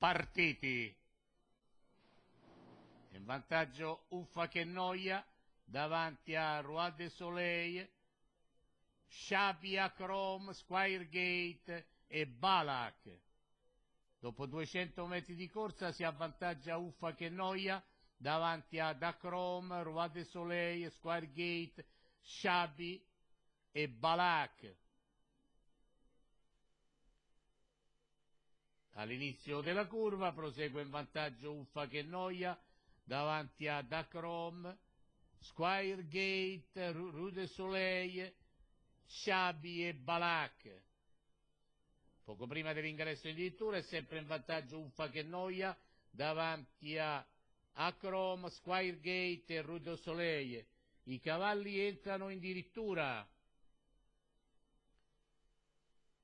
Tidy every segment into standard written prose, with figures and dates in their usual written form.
partiti. In vantaggio Uffa che noia davanti a Roi de Soleil, Sciabi, Acrom, Squiregate e Balak. Dopo 200 metri di corsa si avvantaggia Uffa che noia davanti ad Acrom, Roi de Soleil, Squiregate, Sciabi e Balak. All'inizio della curva prosegue in vantaggio Uffa che noia davanti ad Acrom, Squiregate, Roi de Soleil, Sciabi e Balak. Poco prima dell'ingresso in dirittura è sempre in vantaggio Uffa che noia davanti a Acrom, Squiregate e Roi de Soleil. I cavalli entrano in dirittura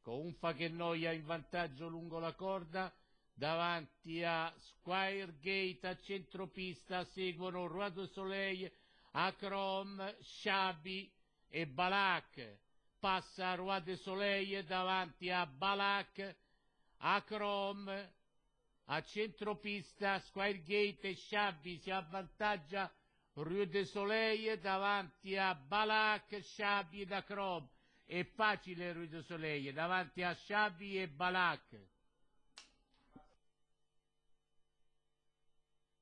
con Uffa che noia in vantaggio lungo la corda davanti a Squiregate. A centropista seguono Roi de Soleil, Acrom, Sciabi e Balak. Passa Roi de Soleil davanti a Balak, Acrom. A centropista Squiregate e Sciabi, si avvantaggia Roi de Soleil davanti a Balak, Sciabi ed Acrom. È facile Roi de Soleil davanti a Sciabi e Balak.